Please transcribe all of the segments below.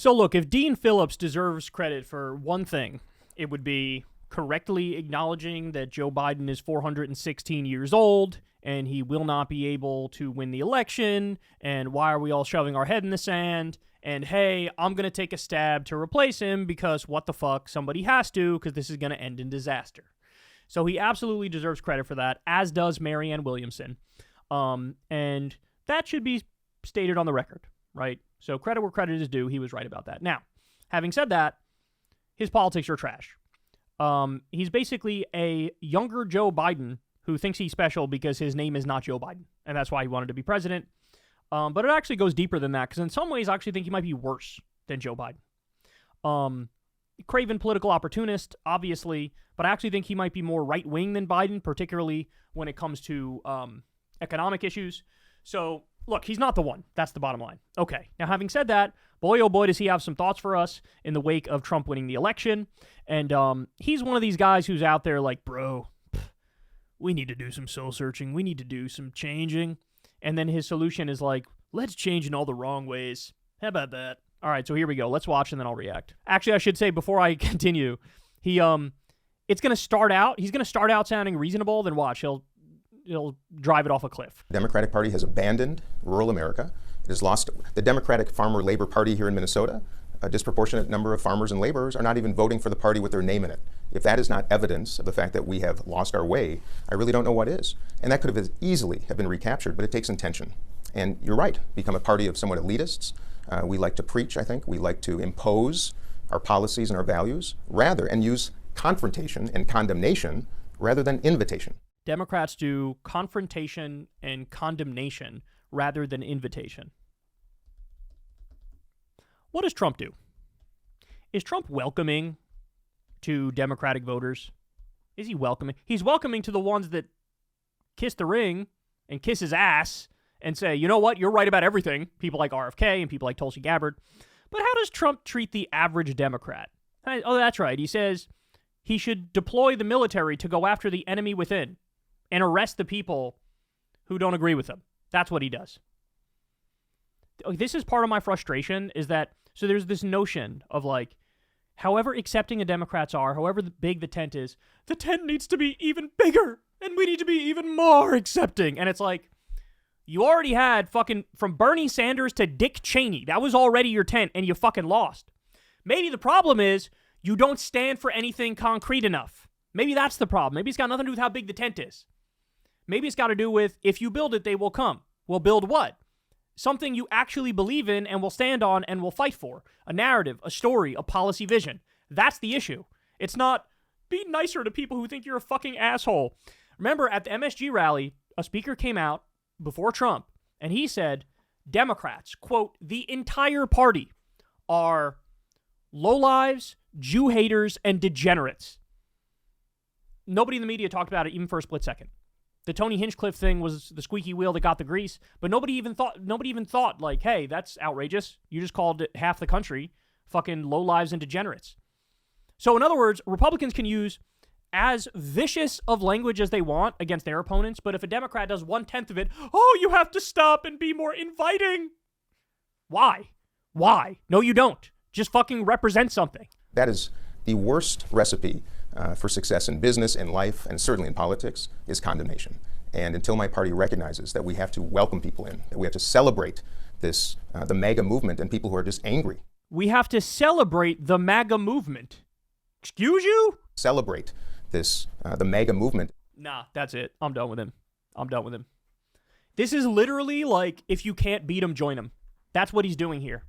So look, if Dean Phillips deserves credit for one thing, it would be correctly acknowledging that Joe Biden is 416 years old and he will not be able to win the election, and why are we all shoving our head in the sand, and hey, I'm going to take a stab to replace him because what the fuck, somebody has to, because this is going to end in disaster. So he absolutely deserves credit for that, as does Marianne Williamson. And that should be stated on the record, right? So credit where credit is due, he was right about that. Now, having said that, his politics are trash. He's basically a younger Joe Biden who thinks he's special because his name is not Joe Biden, and that's why he wanted to be president. But it actually goes deeper than that, because in some ways I actually think he might be worse than Joe Biden. Craven political opportunist, obviously, but I actually think he might be more right-wing than Biden, particularly when it comes to economic issues. So, look, he's not the one. That's the bottom line. Okay, now having said that, boy oh boy does he have some thoughts for us in the wake of Trump winning the election. And he's one of these guys who's out there like, bro, we need to do some soul-searching. We need to do some changing. And then his solution is like, let's change in all the wrong ways. How about that? All right, so here we go. Let's watch and then I'll react. Actually, I should say before I continue, he's going to start out sounding reasonable, then watch. He'll drive it off a cliff. The Democratic Party has abandoned rural America. It has lost the Democratic Farmer Labor Party here in Minnesota. A disproportionate number of farmers and laborers are not even voting for the party with their name in it. If that is not evidence of the fact that we have lost our way, I really don't know what is. And that could have easily have been recaptured, but it takes intention. And you're right, become a party of somewhat elitists. We like to preach, I think. We like to impose our policies and our values and use confrontation and condemnation rather than invitation. Democrats do confrontation and condemnation rather than invitation. What does Trump do? Is Trump welcoming to Democratic voters? Is he welcoming? He's welcoming to the ones that kiss the ring and kiss his ass and say, you know what, you're right about everything. People like RFK and people like Tulsi Gabbard. But how does Trump treat the average Democrat? Oh, that's right. He says he should deploy the military to go after the enemy within and arrest the people who don't agree with him. That's what he does. This is part of my frustration, is that, so there's this notion of like, however accepting the Democrats are, however big the tent is, the tent needs to be even bigger, and we need to be even more accepting. And it's like, you already had fucking, from Bernie Sanders to Dick Cheney, that was already your tent, and you fucking lost. Maybe the problem is, you don't stand for anything concrete enough. Maybe that's the problem. Maybe it's got nothing to do with how big the tent is. Maybe it's got to do with, if you build it, they will come. Well, build what? Something you actually believe in and will stand on and will fight for. A narrative, a story, a policy vision. That's the issue. It's not, be nicer to people who think you're a fucking asshole. Remember, at the MSG rally, a speaker came out before Trump, and he said, Democrats, quote, the entire party are lowlives, Jew haters, and degenerates. Nobody in the media talked about it even for a split second. The Tony Hinchcliffe thing was the squeaky wheel that got the grease, but nobody even thought like, hey, that's outrageous. You just called half the country fucking lowlives and degenerates. So in other words, Republicans can use as vicious of language as they want against their opponents, but if a Democrat does 1/10 of it, oh, you have to stop and be more inviting. Why? No, you don't. Just fucking represent something. That is the worst recipe for success in business, in life, and certainly in politics, is condemnation. And until my party recognizes that we have to welcome people in, that we have to celebrate this, the MAGA movement and people who are just angry. We have to celebrate the MAGA movement. Excuse you? Celebrate this, the MAGA movement. Nah, that's it. I'm done with him. This is literally like, if you can't beat him, join him. That's what he's doing here.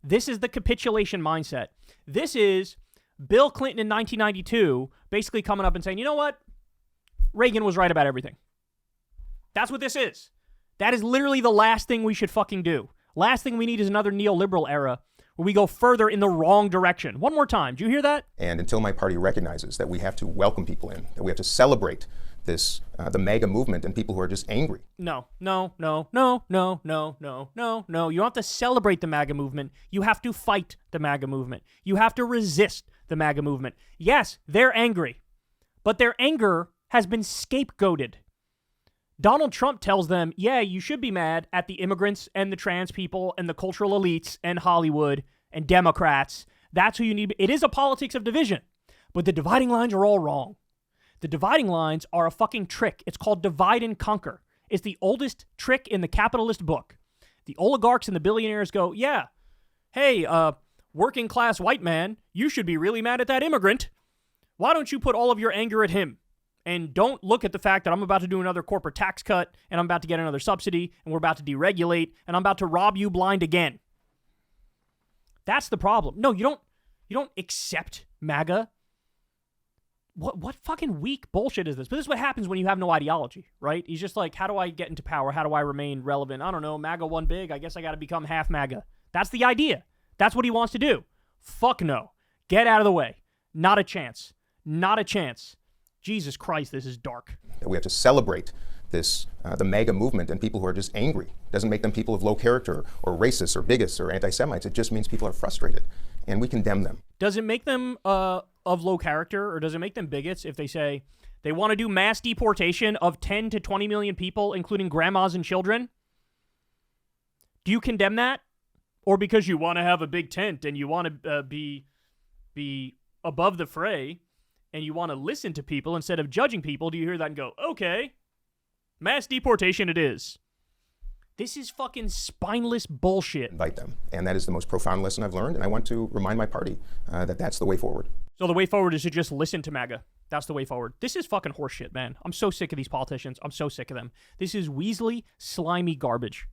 This is the capitulation mindset. This is Bill Clinton in 1992 basically coming up and saying, you know what? Reagan was right about everything. That's what this is. That is literally the last thing we should fucking do. Last thing we need is another neoliberal era where we go further in the wrong direction. One more time. Do you hear that? And until my party recognizes that we have to welcome people in, that we have to celebrate this, the MAGA movement and people who are just angry. No. You don't have to celebrate the MAGA movement. You have to fight the MAGA movement. You have to resist the MAGA movement. Yes, they're angry, but their anger has been scapegoated. Donald Trump tells them, yeah, you should be mad at the immigrants and the trans people and the cultural elites and Hollywood. and Democrats. That's who you need. It is a politics of division, but the dividing lines are all wrong. The dividing lines are a fucking trick. It's called divide and conquer. It's the oldest trick in the capitalist book. The oligarchs and the billionaires go, yeah, hey, working class white man, you should be really mad at that immigrant. Why don't you put all of your anger at him? And don't look at the fact that I'm about to do another corporate tax cut, and I'm about to get another subsidy, and we're about to deregulate, and I'm about to rob you blind again. That's the problem. No, you don't accept MAGA. What fucking weak bullshit is this? But this is what happens when you have no ideology, right? He's just like, how do I get into power? How do I remain relevant? I don't know. MAGA won big. I guess I got to become half MAGA. That's the idea. That's what he wants to do. Fuck no. Get out of the way. Not a chance. Not a chance. Jesus Christ, this is dark. We have to celebrate this, the MAGA movement, and people who are just angry. It doesn't make them people of low character or racists or bigots or anti-Semites. It just means people are frustrated, and we condemn them. Does it make them of low character, or does it make them bigots if they say they want to do mass deportation of 10 to 20 million people, including grandmas and children? Do you condemn that? Or because you want to have a big tent and you want to be above the fray, and you want to listen to people instead of judging people, do you hear that and go, okay, mass deportation it is? This is fucking spineless bullshit. Invite them. And that is the most profound lesson I've learned, and I want to remind my party that that's the way forward. So the way forward is to just listen to MAGA. That's the way forward. This is fucking horseshit, man. I'm so sick of these politicians. I'm so sick of them. This is weaselly, slimy garbage.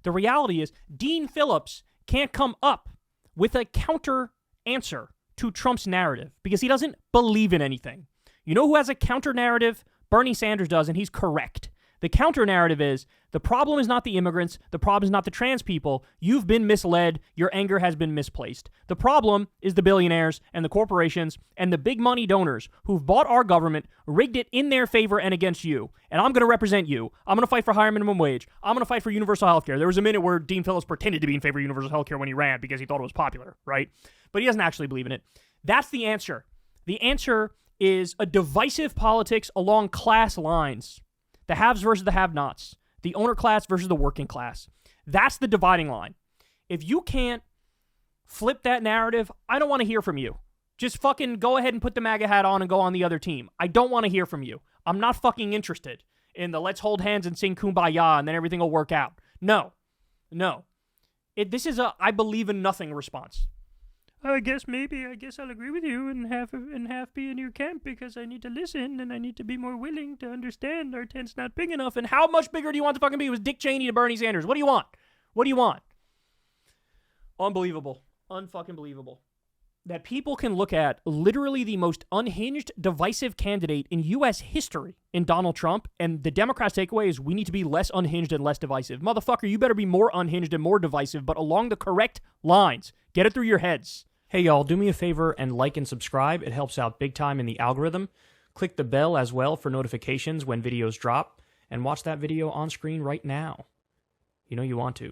The reality is Dean Phillips can't come up with a counter answer to Trump's narrative because he doesn't believe in anything. You know who has a counter narrative? Bernie Sanders does, and he's correct. The counter narrative is the problem is not the immigrants. The problem is not the trans people. You've been misled. Your anger has been misplaced. The problem is the billionaires and the corporations and the big money donors who've bought our government, rigged it in their favor and against you. And I'm going to represent you. I'm going to fight for higher minimum wage. I'm going to fight for universal health care. There was a minute where Dean Phillips pretended to be in favor of universal health care when he ran because he thought it was popular, right? But he doesn't actually believe in it. That's the answer. The answer is a divisive politics along class lines. The haves versus the have-nots. The owner class versus the working class. That's the dividing line. If you can't flip that narrative, I don't want to hear from you. Just fucking go ahead and put the MAGA hat on and go on the other team. I don't want to hear from you. I'm not fucking interested in the let's hold hands and sing Kumbaya and then everything will work out. No. This is a I believe in nothing response. I guess I'll agree with you and half be in your camp because I need to listen and I need to be more willing to understand our tent's not big enough. And how much bigger do you want to fucking be? It was Dick Cheney to Bernie Sanders. What do you want? What do you want? Unbelievable. Unfucking believable. That people can look at literally the most unhinged, divisive candidate in U.S. history in Donald Trump, and the Democrats' takeaway is we need to be less unhinged and less divisive. Motherfucker, you better be more unhinged and more divisive, but along the correct lines. Get it through your heads. Hey y'all, do me a favor and like and subscribe. It helps out big time in the algorithm. Click the bell as well for notifications when videos drop, and watch that video on screen right now. You know you want to.